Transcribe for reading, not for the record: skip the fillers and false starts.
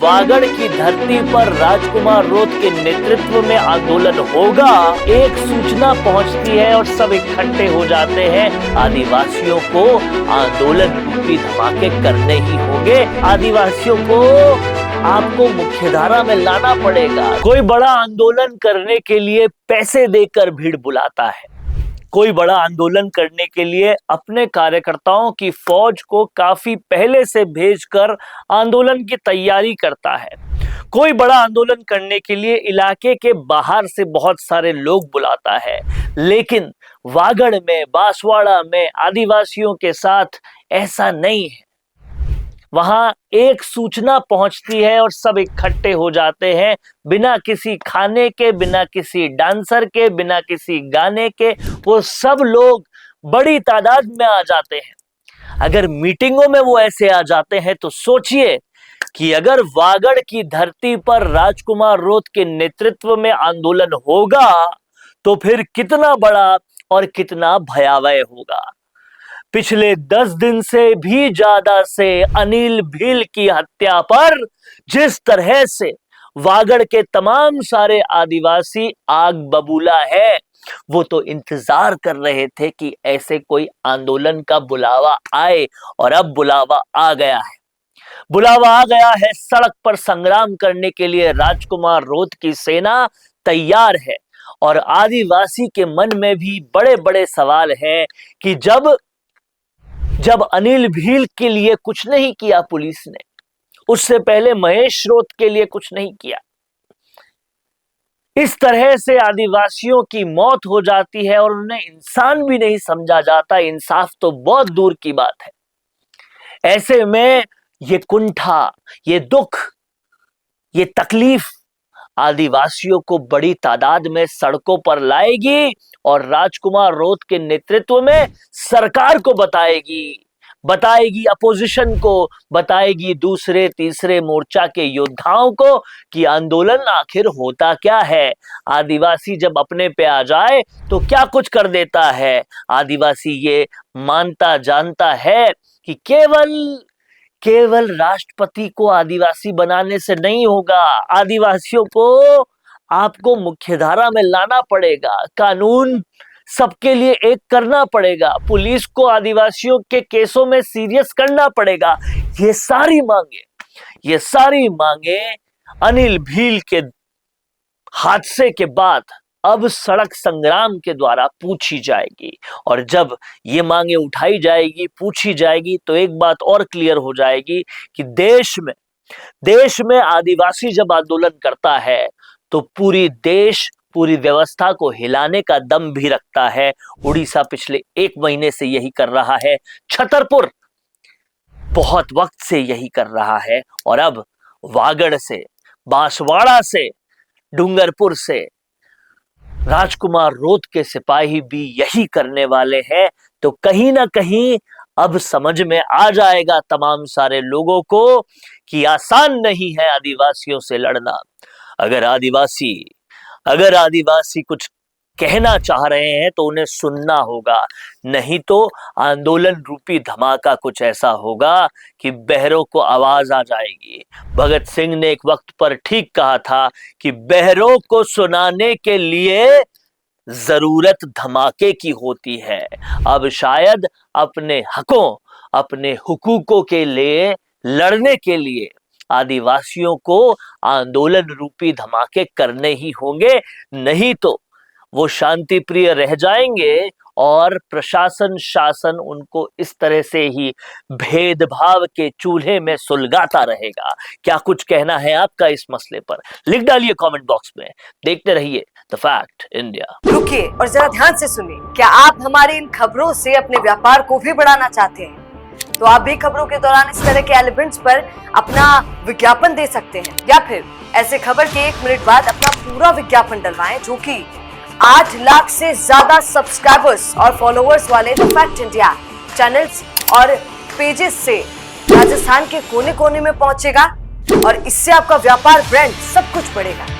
वागड़ की धरती पर राजकुमार रोत के नेतृत्व में आंदोलन होगा। एक सूचना पहुंचती है और सब इकट्ठे हो जाते हैं। आदिवासियों को आंदोलन रूपी धमाके करने ही होंगे। आदिवासियों को आपको मुख्यधारा में लाना पड़ेगा। कोई बड़ा आंदोलन करने के लिए पैसे देकर भीड़ बुलाता है। कोई बड़ा आंदोलन करने के लिए अपने कार्यकर्ताओं की फौज को काफी पहले से भेजकर आंदोलन की तैयारी करता है। कोई बड़ा आंदोलन करने के लिए इलाके के बाहर से बहुत सारे लोग बुलाता है। लेकिन वागड़ में, बांसवाड़ा में आदिवासियों के साथ ऐसा नहीं है। वहां एक सूचना पहुंचती है और सब इकट्ठे हो जाते हैं। बिना किसी खाने के, बिना किसी डांसर के, बिना किसी गाने के वो सब लोग बड़ी तादाद में आ जाते हैं। अगर मीटिंगों में वो ऐसे आ जाते हैं तो सोचिए कि अगर वागड़ की धरती पर राजकुमार रोत के नेतृत्व में आंदोलन होगा तो फिर कितना बड़ा और कितना भयावह होगा। पिछले 10 दिन से भी ज्यादा से अनिल भील की हत्या पर जिस तरह से वागड़ के तमाम सारे आदिवासी आग बबूला है, वो तो इंतजार कर रहे थे कि ऐसे कोई आंदोलन का बुलावा आए और अब बुलावा आ गया है। बुलावा आ गया है। सड़क पर संग्राम करने के लिए राजकुमार रोत की सेना तैयार है और आदिवासी के मन में भी बड़े बड़े सवाल हैं कि जब अनिल भील के लिए कुछ नहीं किया पुलिस ने, उससे पहले महेश रोत के लिए कुछ नहीं किया, इस तरह से आदिवासियों की मौत हो जाती है और उन्हें इंसान भी नहीं समझा जाता। इंसाफ तो बहुत दूर की बात है। ऐसे में ये कुंठा, ये दुख, ये तकलीफ आदिवासियों को बड़ी तादाद में सड़कों पर लाएगी और राजकुमार रोत के नेतृत्व में सरकार को बताएगी अपोजिशन को, बताएगी दूसरे तीसरे मोर्चा के योद्धाओं को कि आंदोलन आखिर होता क्या है। आदिवासी जब अपने पे आ जाए तो क्या कुछ कर देता है। आदिवासी ये मानता जानता है कि केवल राष्ट्रपति को आदिवासी बनाने से नहीं होगा। आदिवासियों को आपको मुख्यधारा में लाना पड़ेगा। कानून सबके लिए एक करना पड़ेगा। पुलिस को आदिवासियों के केसों में सीरियस करना पड़ेगा। ये सारी मांगे अनिल भील के हादसे के बाद अब सड़क संग्राम के द्वारा पूछी जाएगी। और जब ये मांगे उठाई जाएगी, पूछी जाएगी, तो एक बात और क्लियर हो जाएगी कि देश में आदिवासी जब आंदोलन करता है तो पूरी व्यवस्था को हिलाने का दम भी रखता है। उड़ीसा पिछले 1 महीने से यही कर रहा है। छतरपुर बहुत वक्त से यही कर रहा है और अब वागड़ से, बांसवाड़ा से, डूंगरपुर से राजकुमार रोत के सिपाही भी यही करने वाले हैं। तो कहीं ना कहीं अब समझ में आ जाएगा तमाम सारे लोगों को कि आसान नहीं है आदिवासियों से लड़ना। अगर आदिवासी कुछ कहना चाह रहे हैं तो उन्हें सुनना होगा, नहीं तो आंदोलन रूपी धमाका कुछ ऐसा होगा कि बहरों को आवाज आ जाएगी। भगत सिंह ने एक वक्त पर ठीक कहा था कि बहरों को सुनाने के लिए जरूरत धमाके की होती है। अब शायद अपने हकों, अपने हुकूकों के लिए लड़ने के लिए आदिवासियों को आंदोलन रूपी धमाके करने ही होंगे, नहीं तो वो शांति प्रिय रह जाएंगे और प्रशासन, शासन उनको इस तरह से ही भेदभाव के चूल्हे में सुलगाता रहेगा। क्या कुछ कहना है आपका इस मसले पर? लिख डालिए कमेंट बॉक्स में। देखते रहिए द फैक्ट इंडिया। रुकिए और जरा ध्यान से सुनिए। क्या आप हमारी इन खबरों से अपने व्यापार को भी बढ़ाना चाहते हैं? तो आप भी खबरों के दौरान इस तरह के एलिमेंट्स पर अपना विज्ञापन दे सकते हैं, या फिर ऐसे खबर के 1 मिनट बाद अपना पूरा विज्ञापन डलवाएं, जो कि 8 लाख से ज्यादा सब्सक्राइबर्स और फॉलोअर्स वाले द फैक्ट इंडिया चैनल्स और पेजेस से राजस्थान के कोने कोने में पहुंचेगा और इससे आपका व्यापार, ब्रांड सब कुछ बढ़ेगा।